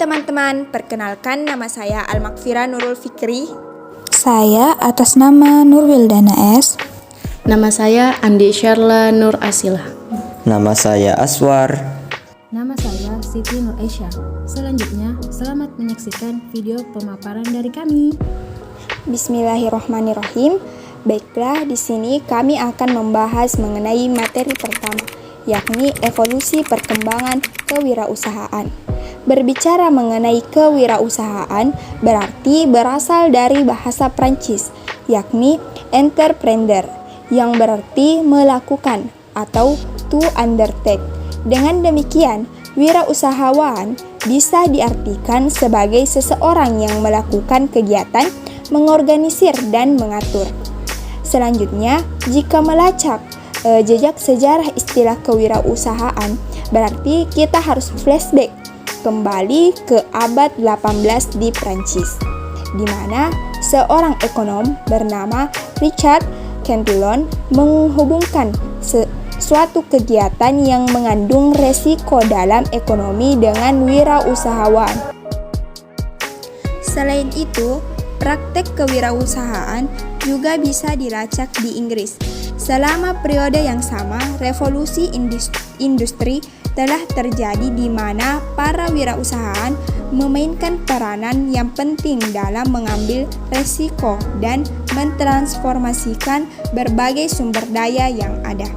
teman-teman, perkenalkan nama saya Al-Makfira Nurul Fikri. Saya atas nama Nurwildana S. Nama saya Andi Syarla Nur Asila. Nama saya Aswar. Nama saya Siti Nur Aisyah. Selanjutnya, selamat menyaksikan video pemaparan dari kami. Bismillahirrahmanirrahim. Baiklah, di sini kami akan membahas mengenai materi pertama, yakni evolusi perkembangan kewirausahaan. Berbicara mengenai kewirausahaan berarti berasal dari bahasa Prancis, yakni entreprendre, yang berarti melakukan atau to undertake. Dengan demikian, wirausahawan bisa diartikan sebagai seseorang yang melakukan kegiatan, mengorganisir dan mengatur. Selanjutnya, jika melacak jejak sejarah istilah kewirausahaan, berarti kita harus flashback kembali ke abad 18 di Prancis, di mana seorang ekonom bernama Richard Cantillon menghubungkan suatu kegiatan yang mengandung resiko dalam ekonomi dengan wirausahawan. Selain itu, praktek kewirausahaan juga bisa dilacak di Inggris. Selama periode yang sama, revolusi industri telah terjadi di mana para wirausahaan memainkan peranan yang penting dalam mengambil resiko dan mentransformasikan berbagai sumber daya yang ada.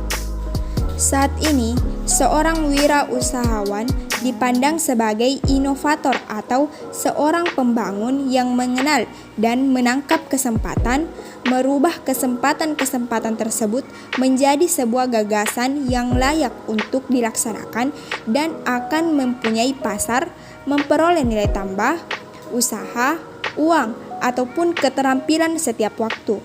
Saat ini, seorang wirausahawan dipandang sebagai inovator atau seorang pembangun yang mengenal dan menangkap kesempatan, merubah kesempatan-kesempatan tersebut menjadi sebuah gagasan yang layak untuk dilaksanakan dan akan mempunyai pasar, memperoleh nilai tambah, usaha, uang, ataupun keterampilan setiap waktu.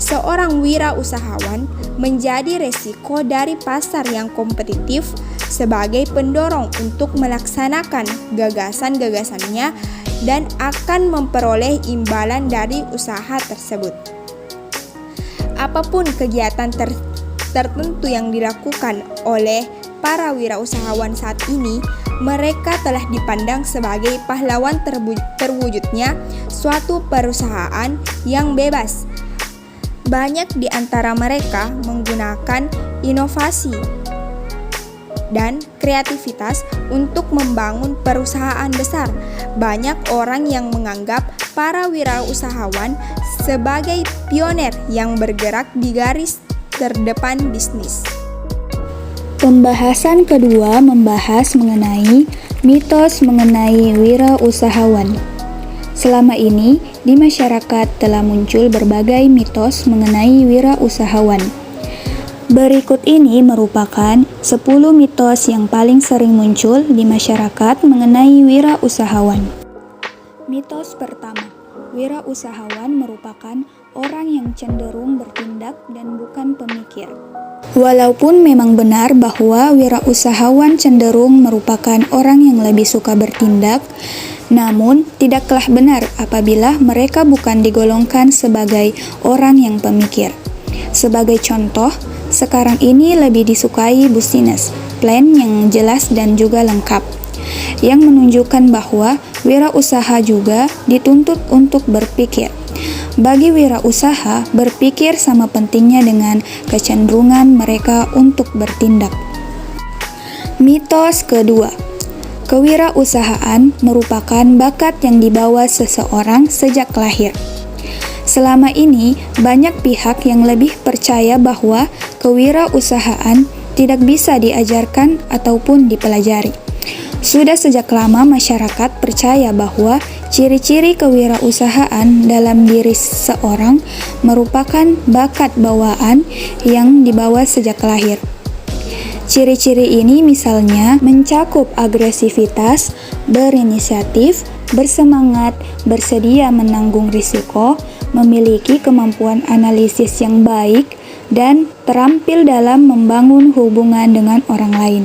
Seorang wirausahawan menjadi resiko dari pasar yang kompetitif sebagai pendorong untuk melaksanakan gagasan-gagasannya dan akan memperoleh imbalan dari usaha tersebut. Apapun kegiatan tertentu yang dilakukan oleh para wirausahawan saat ini, mereka telah dipandang sebagai pahlawan terwujudnya suatu perusahaan yang bebas. Banyak di antara mereka menggunakan inovasi dan kreativitas untuk membangun perusahaan besar. Banyak orang yang menganggap para wirausahawan sebagai pioner yang bergerak di garis terdepan bisnis. Pembahasan kedua membahas mengenai mitos mengenai wirausahawan. Selama ini, di masyarakat telah muncul berbagai mitos mengenai wirausahawan. Berikut ini merupakan 10 mitos yang paling sering muncul di masyarakat mengenai wirausahawan. Mitos pertama, wirausahawan merupakan orang yang cenderung bertindak dan bukan pemikir. Walaupun memang benar bahwa wirausahawan cenderung merupakan orang yang lebih suka bertindak, namun tidaklah benar apabila mereka bukan digolongkan sebagai orang yang pemikir. Sebagai contoh, sekarang ini lebih disukai business plan yang jelas dan juga lengkap, yang menunjukkan bahwa wirausaha juga dituntut untuk berpikir. Bagi wirausaha, berpikir sama pentingnya dengan kecenderungan mereka untuk bertindak. Mitos kedua, kewirausahaan merupakan bakat yang dibawa seseorang sejak lahir. Selama ini, banyak pihak yang lebih percaya bahwa kewirausahaan tidak bisa diajarkan ataupun dipelajari. Sudah sejak lama masyarakat percaya bahwa ciri-ciri kewirausahaan dalam diri seseorang merupakan bakat bawaan yang dibawa sejak lahir. Ciri-ciri ini misalnya mencakup agresivitas, berinisiatif, bersemangat, bersedia menanggung risiko, memiliki kemampuan analisis yang baik, dan terampil dalam membangun hubungan dengan orang lain.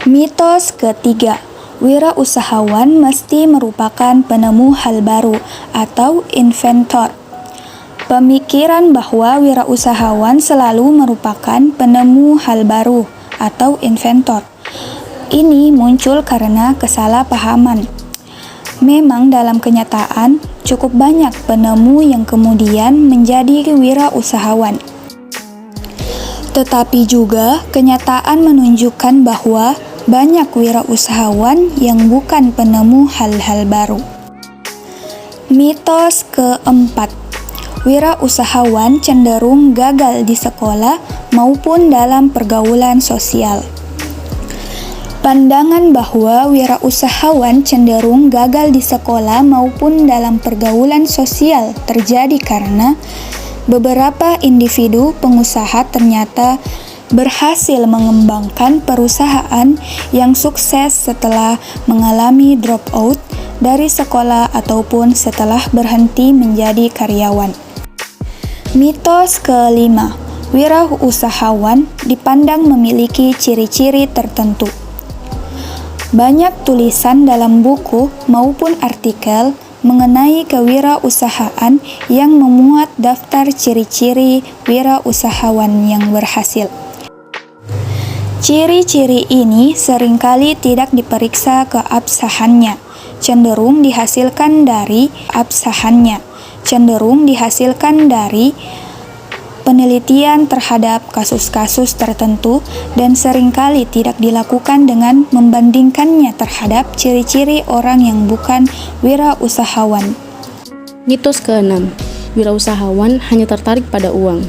Mitos ketiga, wirausahawan mesti merupakan penemu hal baru atau inventor. Pemikiran bahwa wirausahawan selalu merupakan penemu hal baru atau inventor Ini muncul karena kesalahpahaman. Memang dalam kenyataan cukup banyak penemu yang kemudian menjadi wirausahawan. Tetapi juga kenyataan menunjukkan bahwa banyak wirausahawan yang bukan penemu hal-hal baru. Mitos keempat, wirausahawan cenderung gagal di sekolah maupun dalam pergaulan sosial. Pandangan bahwa wirausahawan cenderung gagal di sekolah maupun dalam pergaulan sosial terjadi karena beberapa individu pengusaha ternyata berhasil mengembangkan perusahaan yang sukses setelah mengalami dropout dari sekolah ataupun setelah berhenti menjadi karyawan. Mitos kelima, wirausahawan dipandang memiliki ciri-ciri tertentu. Banyak tulisan dalam buku maupun artikel mengenai kewirausahaan yang memuat daftar ciri-ciri wirausahawan yang berhasil. Ciri-ciri ini seringkali tidak diperiksa keabsahannya, cenderung dihasilkan dari penelitian terhadap kasus-kasus tertentu dan seringkali tidak dilakukan dengan membandingkannya terhadap ciri-ciri orang yang bukan wirausahawan. Mitos keenam, wirausahawan hanya tertarik pada uang.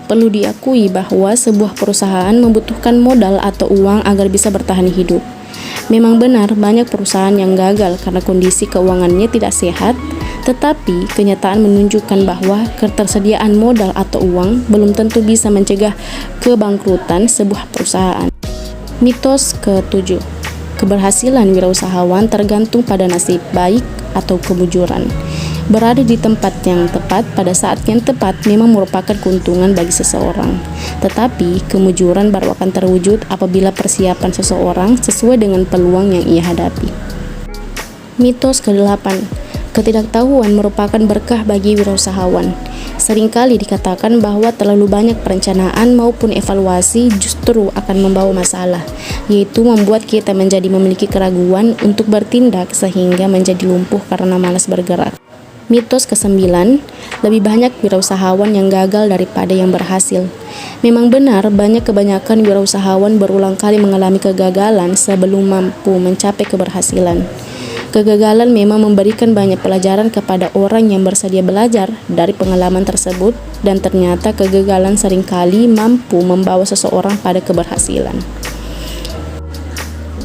Perlu diakui bahwa sebuah perusahaan membutuhkan modal atau uang agar bisa bertahan hidup. Memang benar banyak perusahaan yang gagal karena kondisi keuangannya tidak sehat, tetapi kenyataan menunjukkan bahwa ketersediaan modal atau uang belum tentu bisa mencegah kebangkrutan sebuah perusahaan. Mitos ketujuh, keberhasilan wirausahawan tergantung pada nasib baik atau kemujuran. Berada di tempat yang tepat pada saat yang tepat memang merupakan keuntungan bagi seseorang. Tetapi kemujuran baru akan terwujud apabila persiapan seseorang sesuai dengan peluang yang ia hadapi. Mitos ke-8, ketidaktahuan merupakan berkah bagi wirausahawan. Seringkali dikatakan bahwa terlalu banyak perencanaan maupun evaluasi justru akan membawa masalah, yaitu membuat kita menjadi memiliki keraguan untuk bertindak sehingga menjadi lumpuh karena malas bergerak. Mitos ke-9, lebih banyak wirausahawan yang gagal daripada yang berhasil. Memang benar kebanyakan wirausahawan berulang kali mengalami kegagalan sebelum mampu mencapai keberhasilan. Kegagalan memang memberikan banyak pelajaran kepada orang yang bersedia belajar dari pengalaman tersebut, dan ternyata kegagalan seringkali mampu membawa seseorang pada keberhasilan.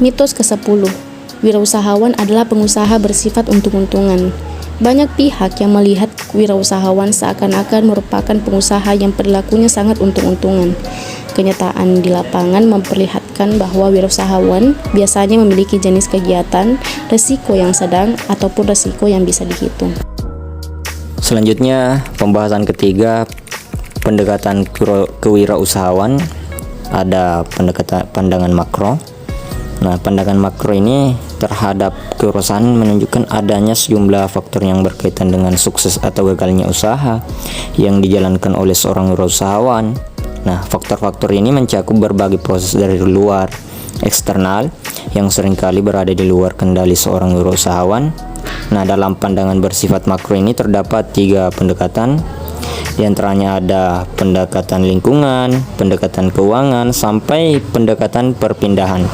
Mitos ke-10, wirausahawan adalah pengusaha bersifat untung-untungan. Banyak pihak yang melihat wirausahawan seakan-akan merupakan pengusaha yang perilakunya sangat untung-untungan. Kenyataan di lapangan memperlihatkan bahwa wirausahawan biasanya memiliki jenis kegiatan, risiko yang sedang, ataupun risiko yang bisa dihitung. Selanjutnya, pembahasan ketiga, pendekatan kewirausahaan. Ada pandangan makro. Nah, pandangan makro ini terhadap kewirausahaan menunjukkan adanya sejumlah faktor yang berkaitan dengan sukses atau gagalnya usaha yang dijalankan oleh seorang wirausahawan. Nah, faktor-faktor ini mencakup berbagai proses dari luar, eksternal, yang seringkali berada di luar kendali seorang wirausahawan. Nah, dalam pandangan bersifat makro ini terdapat 3 pendekatan. Di antaranya ada pendekatan lingkungan, pendekatan keuangan, sampai pendekatan perpindahan.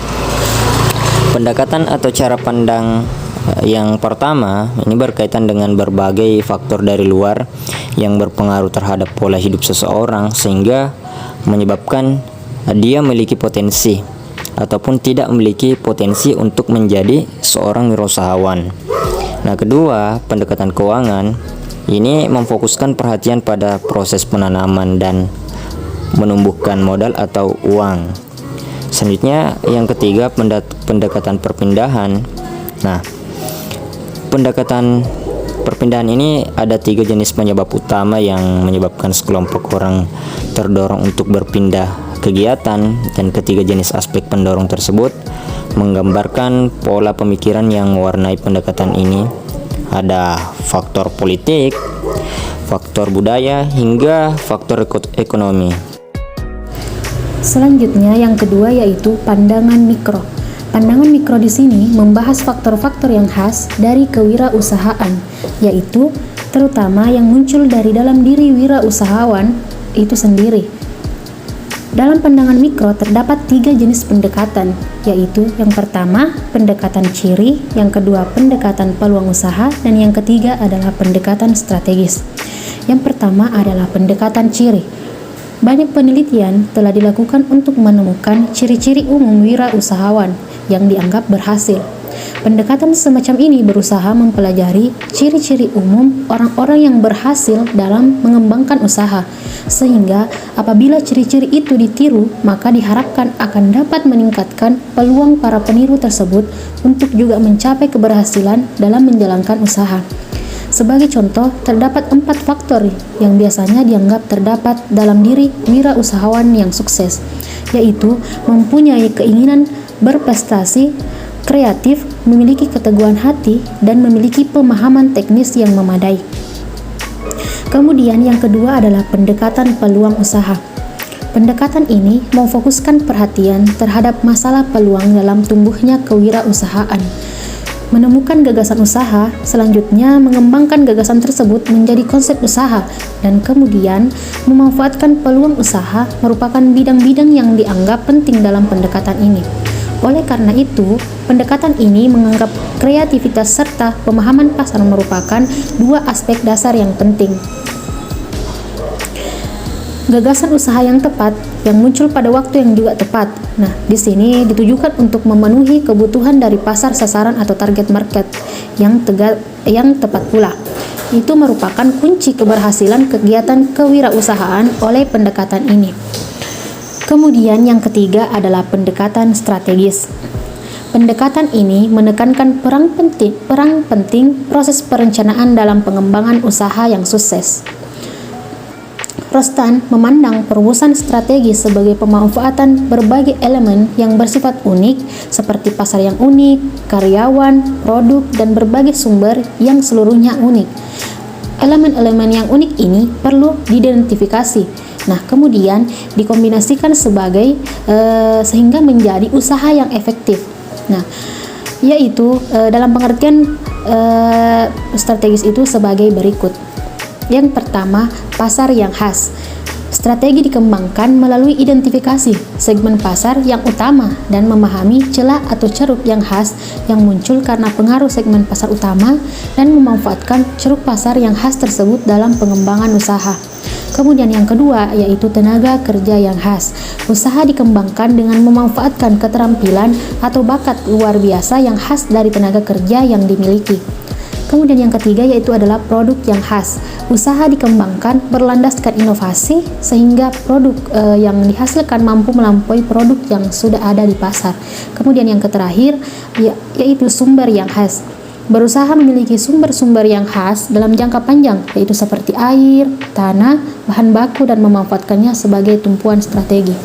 Pendekatan atau cara pandang yang pertama ini berkaitan dengan berbagai faktor dari luar yang berpengaruh terhadap pola hidup seseorang sehingga menyebabkan dia memiliki potensi ataupun tidak memiliki potensi untuk menjadi seorang wirausahawan. Nah, kedua, pendekatan keuangan ini memfokuskan perhatian pada proses penanaman dan menumbuhkan modal atau uang. Selanjutnya, yang ketiga, pendekatan perpindahan. Nah, pendekatan perpindahan ini ada 3 jenis penyebab utama yang menyebabkan sekelompok orang terdorong untuk berpindah kegiatan, dan ketiga jenis aspek pendorong tersebut menggambarkan pola pemikiran yang mewarnai pendekatan ini. Ada faktor politik, faktor budaya, hingga faktor ekonomi. Selanjutnya yang kedua yaitu pandangan mikro. Pandangan mikro di sini membahas faktor-faktor yang khas dari kewirausahaan, yaitu terutama yang muncul dari dalam diri wirausahawan itu sendiri. Dalam pandangan mikro terdapat 3 jenis pendekatan, yaitu yang pertama pendekatan ciri, yang kedua pendekatan peluang usaha, dan yang ketiga adalah pendekatan strategis. Yang pertama adalah pendekatan ciri. Banyak penelitian telah dilakukan untuk menemukan ciri-ciri umum wirausahawan yang dianggap berhasil. Pendekatan semacam ini berusaha mempelajari ciri-ciri umum orang-orang yang berhasil dalam mengembangkan usaha, sehingga apabila ciri-ciri itu ditiru, maka diharapkan akan dapat meningkatkan peluang para peniru tersebut untuk juga mencapai keberhasilan dalam menjalankan usaha. Sebagai contoh, terdapat 4 faktor yang biasanya dianggap terdapat dalam diri wirausahawan yang sukses, yaitu mempunyai keinginan berprestasi, kreatif, memiliki keteguhan hati, dan memiliki pemahaman teknis yang memadai. Kemudian yang kedua adalah pendekatan peluang usaha. Pendekatan ini memfokuskan perhatian terhadap masalah peluang dalam tumbuhnya kewirausahaan. Menemukan gagasan usaha, selanjutnya mengembangkan gagasan tersebut menjadi konsep usaha, dan kemudian memanfaatkan peluang usaha merupakan bidang-bidang yang dianggap penting dalam pendekatan ini. Oleh karena itu, pendekatan ini menganggap kreativitas serta pemahaman pasar merupakan 2 aspek dasar yang penting. Gagasan usaha yang tepat yang muncul pada waktu yang juga tepat. Nah, di sini ditujukan untuk memenuhi kebutuhan dari pasar sasaran atau target market yang tepat pula. Itu merupakan kunci keberhasilan kegiatan kewirausahaan oleh pendekatan ini. Kemudian yang ketiga adalah pendekatan strategis. Pendekatan ini menekankan peran penting proses perencanaan dalam pengembangan usaha yang sukses. Rostan memandang perumusan strategi sebagai pemanfaatan berbagai elemen yang bersifat unik seperti pasar yang unik, karyawan, produk, dan berbagai sumber yang seluruhnya unik. Elemen-elemen yang unik ini perlu diidentifikasi. Nah, kemudian dikombinasikan sehingga menjadi usaha yang efektif. Nah, yaitu dalam pengertian strategis itu sebagai berikut. Yang pertama, pasar yang khas. Strategi dikembangkan melalui identifikasi segmen pasar yang utama dan memahami celah atau ceruk yang khas yang muncul karena pengaruh segmen pasar utama dan memanfaatkan ceruk pasar yang khas tersebut dalam pengembangan usaha. Kemudian yang kedua yaitu tenaga kerja yang khas. Usaha dikembangkan dengan memanfaatkan keterampilan atau bakat luar biasa yang khas dari tenaga kerja yang dimiliki. Kemudian yang ketiga yaitu adalah produk yang khas. Usaha dikembangkan berlandaskan inovasi sehingga produk yang dihasilkan mampu melampaui produk yang sudah ada di pasar. Kemudian yang terakhir yaitu sumber yang khas. Berusaha memiliki sumber-sumber yang khas dalam jangka panjang, yaitu seperti air, tanah, bahan baku, dan memanfaatkannya sebagai tumpuan strategi.